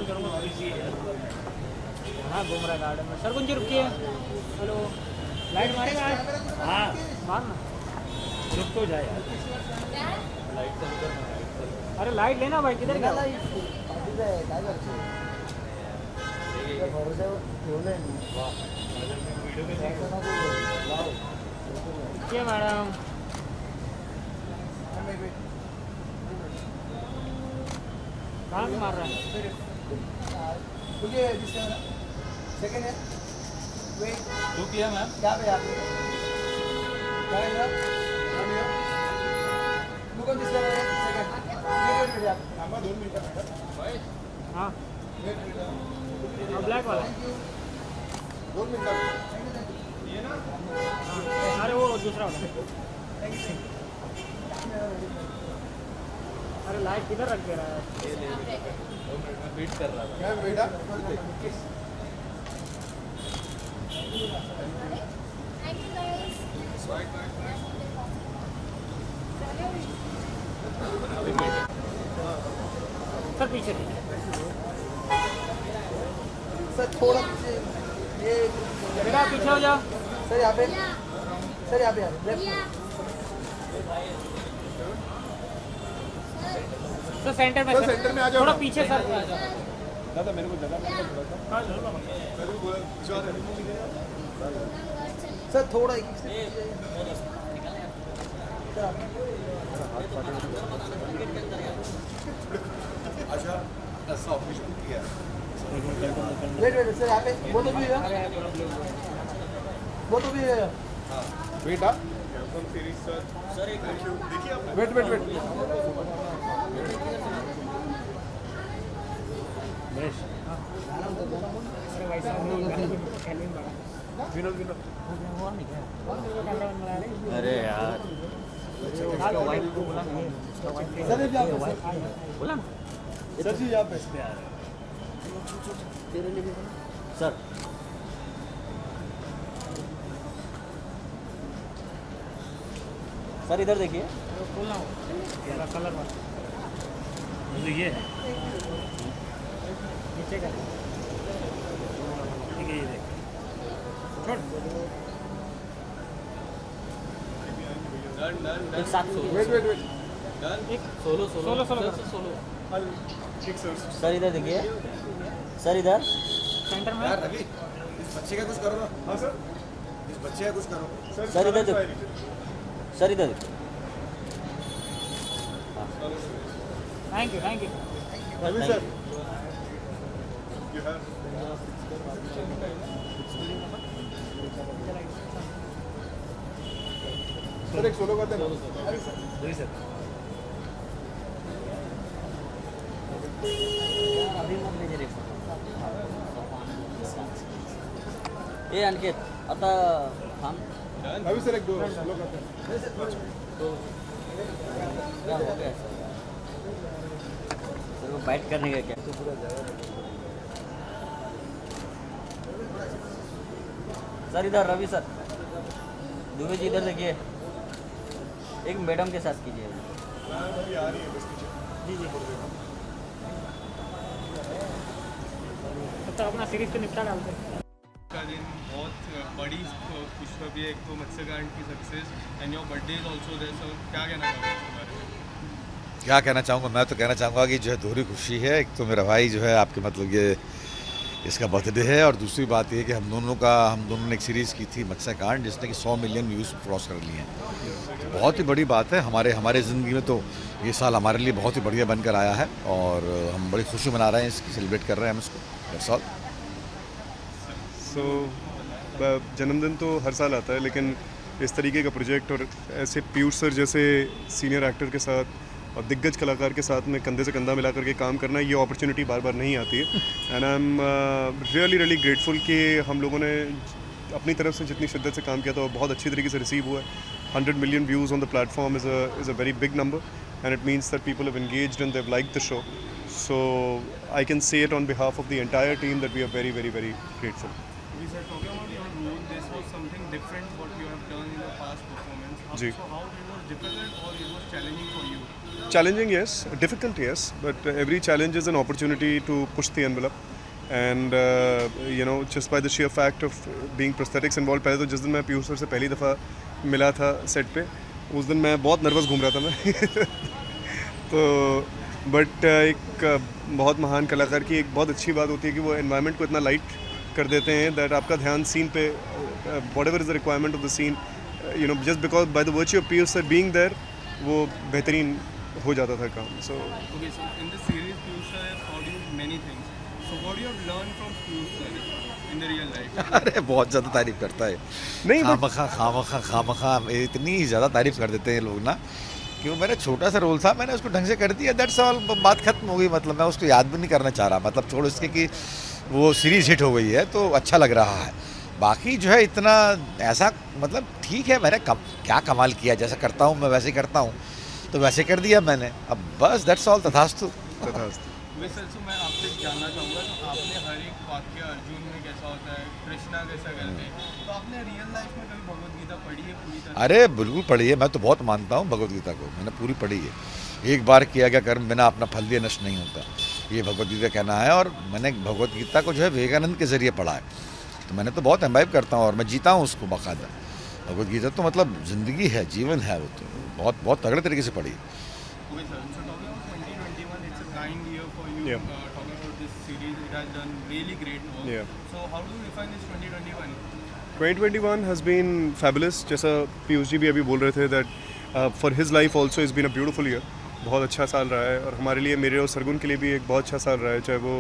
Call करूँगा। हाँ घूम रहा है गार्डन में। सर कुछ रुकिए। हेलो लाइट मारेगा आज? हाँ मारना। रुक तो जाए यार। अरे लाइट लेना भाई, किधर गया? क्या मैडम कहाँ से मार रहा है? सेकंड है वेट तो किया मैम क्या पे आप क्या है sir look on this second wait आप नंबर 2 मिनट भाई हाँ ब्लैक वाला 2 मिनट ये ना अरे वो दूसरा वाला। अरे लाइट किधर रख दे रहा है? वेट कर रहा था क्या बेटा सर पीछे सर थोड़ा पीछे ये बेटा पीछे हो जाओ। सर यहाँ पे सर यहाँ पे लेफ्ट सर सेंटर में। सर सेंटर में आ जाओ थोड़ा पीछे सर। दादा मेरे को जगह मिल थोड़ा सर थोड़ा अच्छा ऐसा ऑपरेशन किया वेट वेट सर यहाँ पे वो तो भी है हाँ वेट आप सीरीज सर एक देखिए आप वेट अरे यार सर ये यहाँ पे बोला ना सर जी यहाँ पे सर सर इधर देखिए बोलना हो कलर वाला ये है नीचे का ठीक है। ये देख छोड़ एक साथ वेट सोलो सर इधर देखिए सर इधर सेंटर में। यार रवि इस बच्चे का कुछ करो ना हाँ सर इस बच्चे का कुछ करो सर इधर देखो सर इधर देखो thank you Ravi sir sir एक सोलो करते हैं सर अभी मत भेजे रे ए अनिकेत आता हम रवि सर एक दो सोलो करते हैं क्या हो गया सर वो बाइट करने का क्या सर इधर रवि सर दुबे जी इधर देखिए एक मैडम के साथ कीजिए जी तो अपना सीरीज को निपटा डालते हैं। का दिन बहुत बड़ी खुशखबरी है, एक तो मत्स्यकांड की success and your birthday is also there, so क्या कहना चाहोगे इसके बारे में? क्या कहना चाहूँगा, मैं तो कहना चाहूँगा कि जो है दोहरी खुशी है। एक तो मेरा भाई जो है आपके मतलब ये इसका बर्थडे है, और दूसरी बात ये कि हम दोनों ने एक सीरीज़ की थी मत्स्यकांड जिसने कि 100 मिलियन व्यूज़ क्रॉस कर लिए हैं। तो बहुत ही बड़ी बात है हमारे ज़िंदगी में। तो ये साल हमारे लिए बहुत ही बढ़िया बनकर आया है और हम बड़ी खुशी मना रहे हैं, इसकी सेलिब्रेट कर रहे हैं हम इसको। That's all. सो जन्मदिन तो हर साल आता है, लेकिन इस तरीके का प्रोजेक्ट और ऐसे पीयूष सर जैसे सीनियर एक्टर के साथ और दिग्गज कलाकार के साथ में कंधे से कंधा मिला करके काम करना, ये अपॉर्चुनिटी बार बार नहीं आती है। And I am really grateful कि हम लोगों ने अपनी तरफ से जितनी शिद्दत से काम किया था वो बहुत अच्छी तरीके से रिसीव हुआ है। 100 million views on the platform is a very big number and it means that people have engaged and they have liked the show. So I can say it on behalf of the entire team that we are very grateful. We said talking about your role, this was something different what you have done in the past performance. जी. So how it was difficult or it was challenging for you challenging, yes. Difficult, yes. But every challenge is an opportunity to push the envelope. And you know, just by the sheer fact of being prosthetics involved, पहले तो जिस दिन मैं Piyush sir से पहली दफ़ा मिला था सेट पे, उस दिन मैं बहुत नर्वस घूम रहा था मैं तो बट एक बहुत महान कलाकार की एक बहुत अच्छी बात होती है कि वो एनवायरनमेंट को इतना लाइट कर देते हैं दैट आपका ध्यान सीन पे whatever is the requirement of the scene, you know, just because by the virtue of Piyush sir being there वो बेहतरीन हो जाता था काम. सो Okay, so in this series, Piyush sir has taught you many things. So what do you have learned from Piyush sir in the real life? अरे बहुत ज़्यादा तारीफ करता है. नहीं, खामखा इतनी ज़्यादा तारीफ कर देते हैं लोग ना कि वो मेरा छोटा सा रोल था, मैंने उसको ढंग से कर दिया, दैट्स ऑल, बात खत्म हो गई. मतलब मैं उसको याद भी नहीं करना चाह रहा, मतलब छोड़ इसके कि वो सीरीज़ हिट हो गई है तो अच्छा लग रहा है. बाकी जो है इतना ऐसा मतलब ठीक है, मैंने क्या कमाल किया, जैसा करता हूँ मैं वैसे ही करता हूँ तो वैसे कर दिया मैंने, अब बस दैट्स ऑल. तथास्तु. वैसे मैं आपसे जानना चाहूँगा तो आपने हर एक वाक्य अर्जुन में कैसा होता है, कृष्णा कैसा करते हैं, तो आपने रियल लाइफ में कभी भगवद गीता पढ़ी है पूरी तरह? अरे बिल्कुल पढ़ी है, मैं तो बहुत मानता हूँ भगवद गीता को, मैंने पूरी पढ़ी है. एक बार किया गया कर्म बिना अपना फल दिए नष्ट नहीं होता, ये भगवद गीता कहना है. और मैंने भगवद गीता को जो है विवेकानंद के ज़रिए पढ़ा है, तो मैंने तो बहुत एम्बाइब करता हूँ और मैं जीता हूँ उसको बाकायदा. भगवद गीता तो मतलब ज़िंदगी है, जीवन है, वो तो बहुत बहुत तगड़े तरीके से पढ़ी. Okay, sir. So talking about 2021, it's a kind year for you. Yeah. Talking about this series, it has done really great work. Yeah. So how do you define this 2021? 2021 has been fabulous. जैसा पीयूष जी भी अभी बोल रहे थे that for his life also it's been a beautiful year. बहुत अच्छा साल रहा है और हमारे लिए, मेरे और सरगुन के लिए भी एक बहुत अच्छा साल रहा है. चाहे वो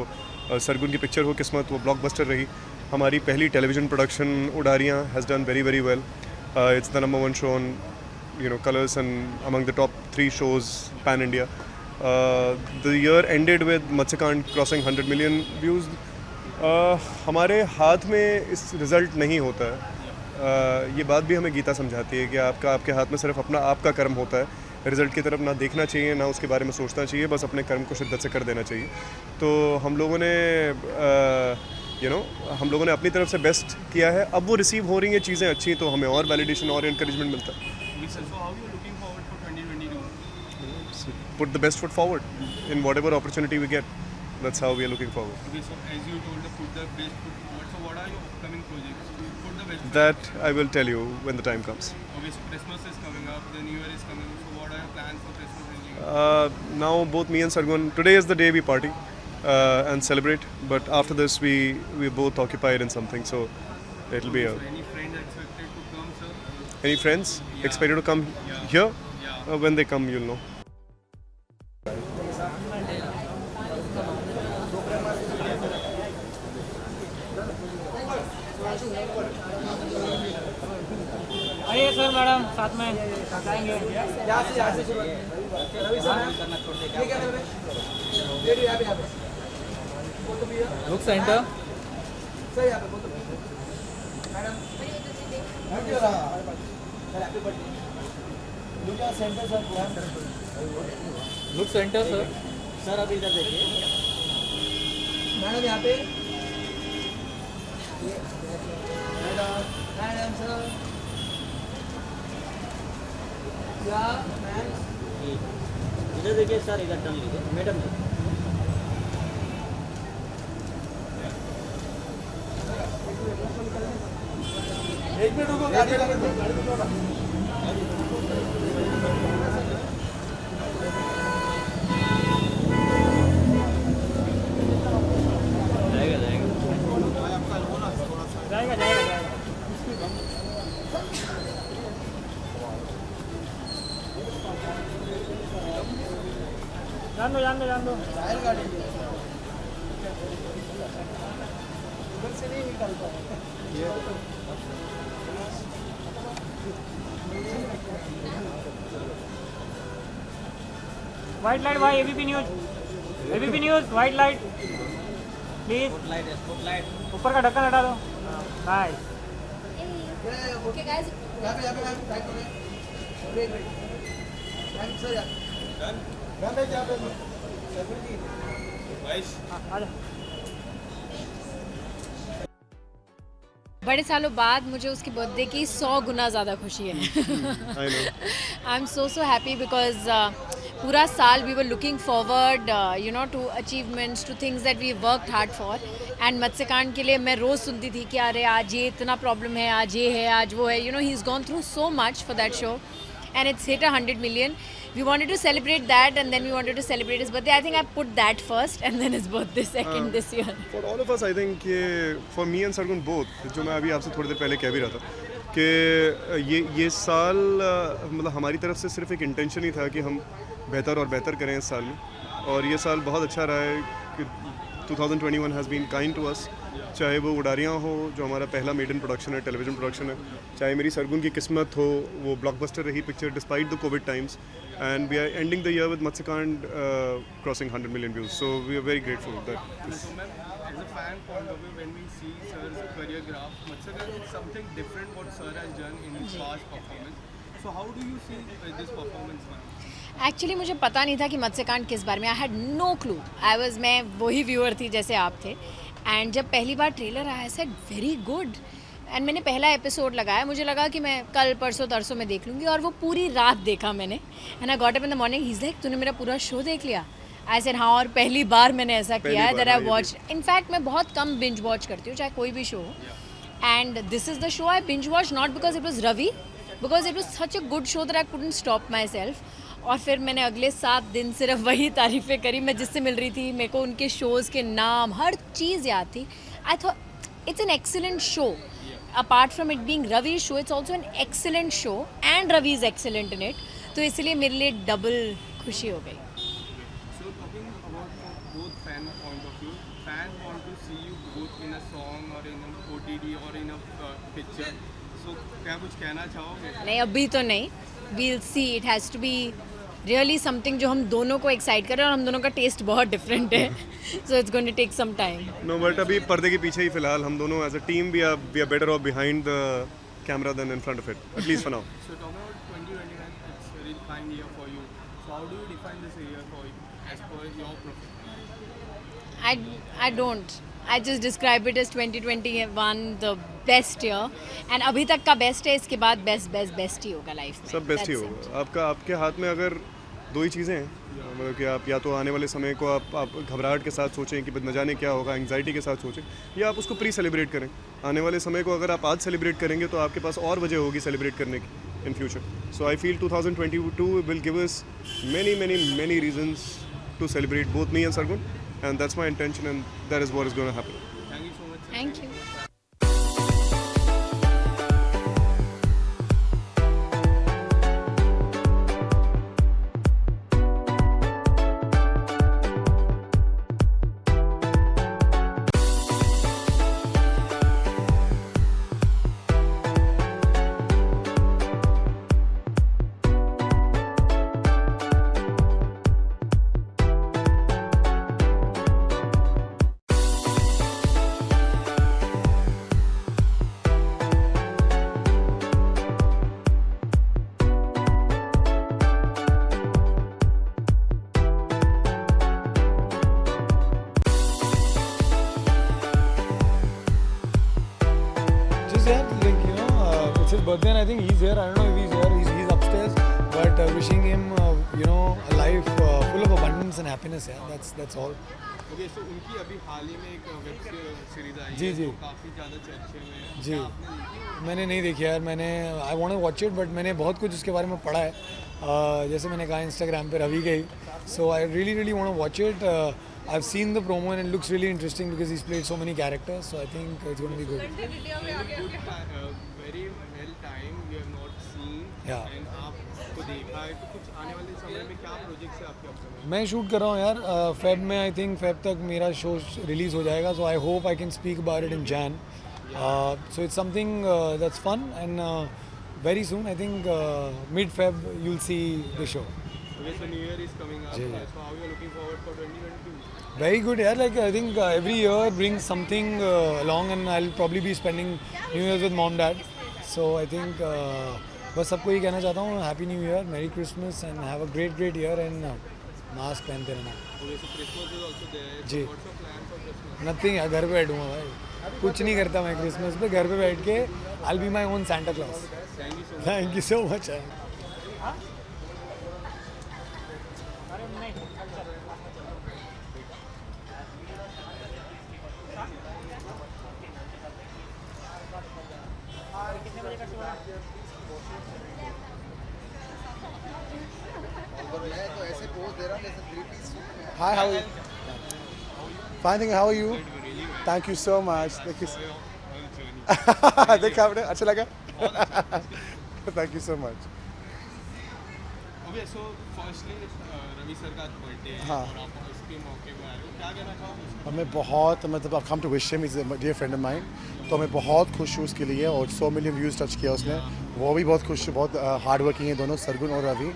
सरगुन की पिक्चर हो किस्मत, वो ब्लॉकबस्टर रही. हमारी पहली television production Udaariyaan has done very very well. It's the number 1 show on colors and among the top 3 shows pan India. The year ended with Matsakand crossing 100 million views. हमारे हाथ में इस रिज़ल्ट नहीं होता है. ये बात भी हमें गीता समझाती है कि आपके हाथ में सिर्फ अपना आपका कर्म होता है. रिज़ल्ट की तरफ ना देखना चाहिए, ना उसके बारे में सोचना चाहिए, बस अपने कर्म को शिद्दत से कर देना चाहिए. तो हम लोगों ने हम लोगों ने अपनी तरफ से बेस्ट किया है. अब वो रिसीव हो रही हैं चीज़ें अच्छी, तो हमें और वैलिडेशन और इंकरेजमेंट मिलता है. So how are you looking forward for 2022? Put the best foot forward in whatever opportunity we get. That's how we are looking forward. Okay, so as you told, put the best foot forward. So what are your upcoming projects? Put the best foot That I will tell you when the time comes. Okay, so Christmas is coming up, the New Year is coming up. So what are your plans for Christmas and New Year? Now both me and Sargun, today is the day we party and celebrate. But after this, we're both occupied in something. So it'll be a... So any friends expected to come, sir? Any friends expected to come here? Yeah. When they come, you'll know. आइए sir, madam साथ में आएंगे. Look centre. Look centre sir. Sir अभी इधर देखिए. Madam यहाँ पे. Madam sir. इधर देखिए सर, इधर टर्न लीजिए. मैडम एक मिनट रुको, गाड़ी जाएगा. जान दो. गाड़ी से नहीं निकलता. व्हाइट लाइट भाई, ABP news, white light please. ऊपर का ढक्कन हटा दो. नाइस. ओके गाइस, यहाँ पे टाइट करें. Thanks sir. डन है. यहाँ पे आ जा. बड़े सालों बाद मुझे उसकी बर्थडे की 100 गुना ज़्यादा खुशी है. I am so happy because पूरा साल we were looking forward you know to achievements, to things that we worked hard for. And Matsya Kaand के लिए मैं रोज़ सुनती थी कि अरे आज ये इतना प्रॉब्लम है, आज ये है, आज वो है. You know he is gone through so much for that show and it's hit 100 million. We wanted to celebrate that, and then we wanted to celebrate his birthday. I think I put that first and then his birthday second this year. For all of us, I think ये for me and Sargun both, जो मैं अभी आपसे थोड़ी देर पहले कह भी रहा था कि ये साल मतलब हमारी तरफ से सिर्फ एक इंटेंशन ही था कि हम बेहतर और बेहतर करें इस साल में, और ये साल बहुत अच्छा रहा है कि 2021 has been kind to us. चाहे वो उड़ारियाँ हो जो हमारा पहला मेड इन प्रोडक्शन है, टेलीविजन प्रोडक्शन है, चाहे मेरी सरगुन की किस्मत हो वो ब्लॉकबस्टर रही picture despite the COVID times, and we are ending the year with Matsya Kaand crossing 100 million views. So we are very grateful that this. So, ma'am, as a fan point of view, when we see Sir's career graph, Mत्स्यकांड is something different what Sir has done in his past performance. So how do you see this performance, ma'am? Actually मुझे पता नहीं था कि मत्स्यकांड किस बारे में. I had no clue. मैं वही व्यूअर थी जैसे आप थे. एंड जब पहली बार ट्रेलर आया, सेड वेरी गुड. एंड मैंने पहला एपिसोड लगाया, मुझे लगा कि मैं कल परसों तरसों में देख लूँगी, और वो पूरी रात देखा मैंने. And I got up in the morning, he is like तूने मेरा पूरा शो देख लिया. आई सेड हाँ, और पहली बार मैंने ऐसा किया है दैट आई वॉच. इनफैक्ट मैं बहुत कम बिंज वॉच करती हूँ चाहे कोई भी शो हो. And this is the show I binge watch, not because it was Ravi, because it was such a good show that I couldn't stop myself. और फिर मैंने अगले 7 दिन सिर्फ वही तारीफ़ें करी. मैं जिससे मिल रही थी, मेरे को उनके शोज़ के नाम, हर चीज़ याद थी. I thought it's an excellent show. Apart from it being Ravi show, it's also an excellent show and Ravi is excellent in it. तो इसलिए मेरे लिए डबल खुशी हो गई. So talking about from both fan point of view, fans want to see you both in a song or in an OTT or in a picture. So क्या कुछ कहना चाहोगे? नहीं, अभी तो नहीं. We'll see. It has to be really something जो हम दोनों को एक्साइट करें, और हम दोनों का टेस्ट बहुत डिफरेंट है. So it's going to take some time. No, but अभी पर्दे के पीछे ही फिलहाल हम दोनों as a team we are better off behind the camera than in front of it, at least for now. So talking about 2021, it's a really fine year for you. So how do you define this year for you as per your profile? I don't. I just describe it as 2021 the best year. And अभी तक का best है, इसके बाद best ही होगा life में. सब best he That's it. होगा. आपके हाथ में अगर दो ही चीज़ें हैं, मतलब कि आप या तो आने वाले समय को आप घबराहट के साथ सोचें कि न जाने क्या होगा, एंग्जाइटी के साथ सोचें, या आप उसको प्री सेलिब्रेट करें. आने वाले समय को अगर आप आज सेलिब्रेट करेंगे तो आपके पास और वजह होगी सेलिब्रेट करने की in future. So I feel 2022 will give us many reasons to celebrate, both me and Sargun, and that's my intention, and that is what is going to happen. Thank you so much. Thank you. It's his birthday and I think he's here. I don't know if he's here. He's upstairs. But wishing him, a life full of abundance and happiness. Yeah, that's all. Okay, so उनकी अभी हाल ही में एक web series आई जी, है जी. जो काफ़ी ज़्यादा चर्चे में है. जी. क्या आपने देखी? मैंने नहीं देखी यार. I want to watch it, but मैंने बहुत कुछ उसके बारे में पढ़ा है. जैसे मैंने कहा इंस्टाग्राम पे रवि गई. So I really want to watch it. I've seen the promo and it looks really interesting because he's played so many characters. So I think it's going to be good. Very well time we have not seen. Yeah. And आपको देखा है तो कुछ आने वाले समय में क्या प्रोजेक्ट्स है आपके अपने? मैं शूट कर रहा हूँ यार. फेब में आई थिंक फेब तक मेरा शो रिलीज़ हो जाएगा. So I hope I can speak about it in Jan. So it's something that's fun and very soon I think mid Feb you'll see the show. Okay, so New Year is coming up. Yeah. So how are you looking forward for 2022? Very good, yeah. Like I think every year brings something along, and I'll probably be spending New Year's with mom, dad. So I think बस सबको ये कहना चाहता हूँ Happy New Year, Merry Christmas, and have a great year, and mask पहनते रहना. Okay, so Christmas is also there. Ji. What's your plan for Christmas? Nothing, यार घर पे बैठूँगा भाई. कुछ नहीं करता मैं क्रिसमस पे. घर पे बैठ के I'll be my own Santa Claus. Thank you so much. Thank you so much. Hi, how are you? Fine, thank you. How are you? Thank you so much. Thank you. देखा आपने अच्छा लगा? Thank you so much. Okay, so firstly, Ravi sir का आज birthday है हाँ. और आप इसके मौके पर आए हो, क्या कहना चाहोगे? हमें बहुत मतलब I've come to wish him, he's a dear friend of mine. तो मैं बहुत खुश हूँ उसके लिए और 100 मिलियन व्यूज़ टच किया उसने. वो भी बहुत खुश, बहुत हार्ड वर्किंग है दोनों, सरगुन और Ravi.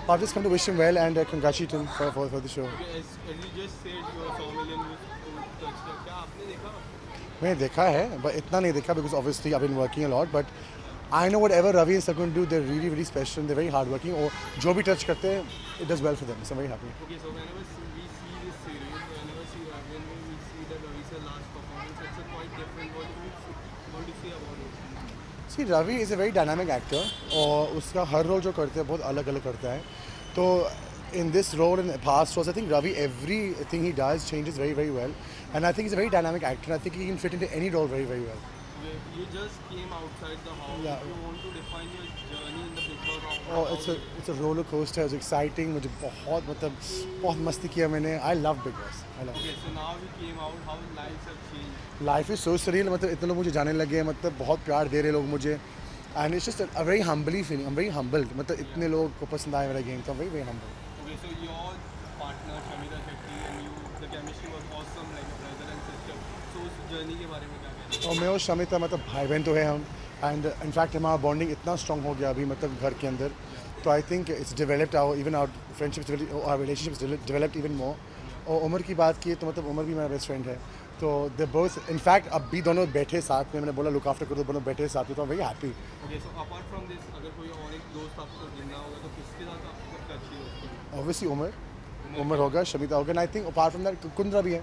I've just come to wish him well and congratulate him for the show. As you just said, your 100 million views touched है, क्या आपने देखा? मैंने देखा है, but इतना नहीं देखा because obviously I've been working a lot. But I know whatever Ravi and Sargun do, they're really, really special and they're very hard working. और जो भी touch करते हैं, it does well for them. So I'm very happy. Okay, so whenever we see this series, whenever we see the Ravi sir last performance, it's a quite different. What do you say about it? See, Ravi is a very dynamic actor और उसका हर role जो करते हैं बहुत अलग-अलग करता है. तो in this role and past roles, I think Ravi, everything he does changes very, very well. And I think he's a very dynamic actor. I think he can fit into any role very, very well. You just came outside the house. Yeah. You want to define your journey in the Big Boss? Oh, it's a roller coaster. It's exciting. मुझे बहुत मस्ती किया मैंने. I love Big Boss. I love it. Okay, so now we came out. How lives have changed? Life is so surreal. मतलब इतने लोग मुझे जाने लगे. मतलब बहुत प्यार दे रहे लोग मुझे. And it's just a very humbly feeling. I'm very humbled. मतलब इतने लोग को पसंद आया मेरा game. So I'm very, very humble. Okay, so your partner Shamita Shetty and you, the chemistry was awesome, like a brother and sister. So उस journey के बारे में क्या कहना है? और मैं और शमिता मतलब भाई बहन तो है हम. And in fact हमारा bonding इतना strong हो गया अभी मतलब घर के अंदर. तो I think it's developed our friendships, our relationships developed even more. और उमर की बात की तो मतलब उमर भी मेरा बेस्ट फ्रेंड है. तो they both, in fact अब भी दोनों बैठे साथ में. मैंने बोला look after करो, दोनों बैठे साथ में. तो I'm very happy. Okay, so apart from this, अगर कोई और एक दोस्त आपको ढूंढना होगा तो किसके साथ आपको टच होगी? Obviously उमर होगा, शमिता होगा. And I think apart from that Kundra भी है.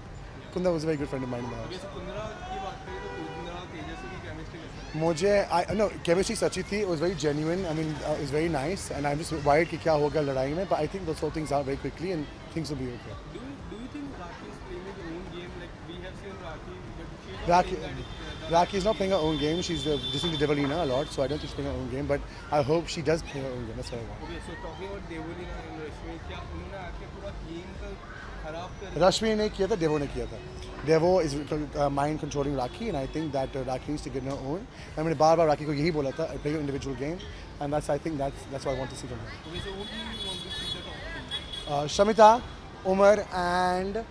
Kundra was a very good friend of mine in the house. Okay, so Kundra की बात करें तो कुंद्रा तेजस्वी की chemistry कैसी है? मुझे no chemistry सच्ची थी. It was very genuine. I mean it was very nice. And I'm just worried कि क्या होगा लड़ाई में. But I think those whole things out very quickly and things will be okay. Do you think Rakhi is playing his own game? Like we have seen Rakhi, but she's not Rakhi, playing that. Rakhi is not playing her own game. She's listening to Devalina a lot, so I don't think she's playing her own game. But I hope she does play her own game. That's what I want. Okay, so talking about Devolina and Rashmi, क्या उन्होंने आके पूरा game का खराब कर दिया? Rashmi ने किया था, Devo ने किया था. Devo is mind controlling Rakhi, and I think that Rakhi needs to get her own. I mean, बार-बार Rakhi को यही बोला था, play your individual game, and I think that's what I want to see from her. Okay, so who do you want to see the top 3? Shamita, Umar, and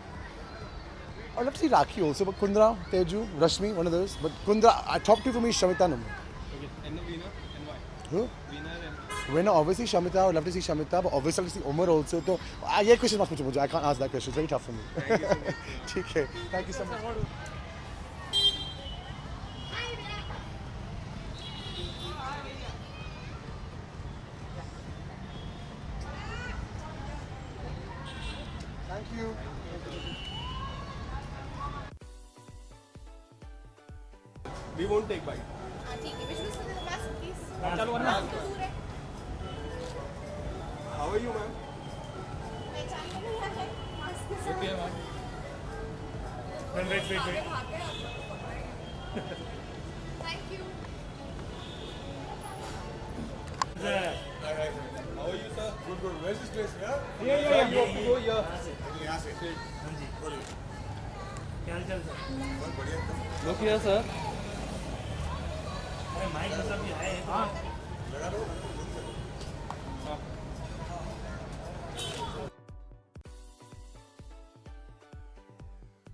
I'd love to see Rakhi also, but Kundra, Teju, Rashmi, one of those. But Kundra, top 2 for me is Shamita and Umar. Okay, and the winner and why? Who? Winner and Winner, obviously Shamita. I would love to see Shamita, but obviously I'd like to see Umar also. So, ये question मत पूछो मुझे. I can't ask that question. It's very tough for me. thank you so much. ठीक है. Thank you so much. Thank you. We won't take bite. How are you, ma'am? Okay, ma'am. Wait. How are you, sir? Good. Where's this place? Yeah. Yeah. You have to go here. यहाँ से. क्या हाल चाल sir? Look here, sir. अरे mic मतलब भी है. हाँ.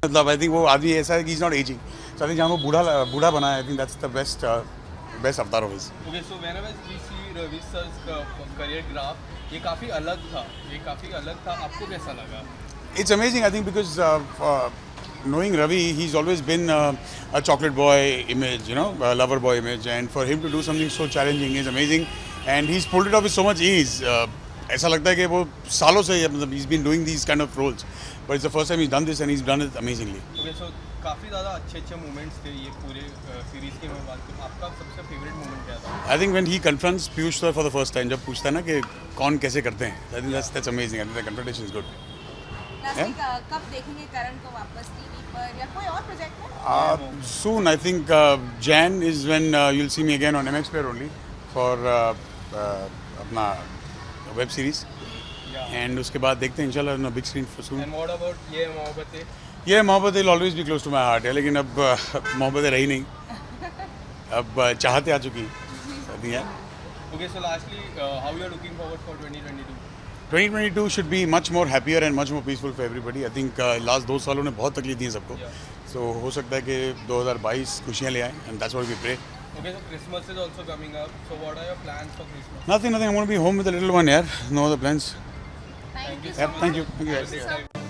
मतलब आई थिंक वो आदमी ऐसा है कि is not ageing. So I think जहाँ वो बूढ़ा बना है, I think that's the best avatar of his. Okay, so whenever we see Ravi sir's career graph, ये काफ़ी अलग था. आपको कैसा लगा? It's amazing, I think, because knowing Ravi, he's always been a chocolate boy image, you know, a lover boy image, and for him to do something so challenging is amazing, and he's pulled it off with so much ease. ऐसा लगता है कि वो सालों से मतलब he's been doing these kind of roles, but it's the first time he's done this and he's done it amazingly. Okay, so काफ़ी ज़्यादा अच्छे मोमेंट्स थे ये पूरे सीरीज के. मैं बात करूँ, आपका सबसे फेवरेट मोमेंट क्या था? I think when he confronts Piyush Sir for the first time, जब पूछता है ना कि कौन कैसे करते हैं, I think that's amazing. I think the confrontation is good. कब देखेंगे करण को वापस टीवी पर या कोई और प्रोजेक्ट में? Soon, I think Jan is when you'll see me again on MX Player only for अपना web series. And उसके बाद देखते हैं इंशाल्लाह on a big screen for soon. And what about ये मोहब्बतें? ये मोहब्बत will always be close to my heart है, लेकिन अब मोहब्बतें रही नहीं, अब चाहते आ चुकी हैं. Okay, so lastly, how you are looking forward for 2022? 2022 should be much more happier and much more peaceful for everybody. I think last 2 सालों ने बहुत तकलीफ दी है सबको. So हो सकता है कि 2022 खुशियाँ ले आए, and that's what we pray. Okay, so Christmas is also coming up. So what are your plans for Christmas? Nothing. I'm going to be home with the little one here. No other plans. Thank you Yep, thank you. Thank you guys.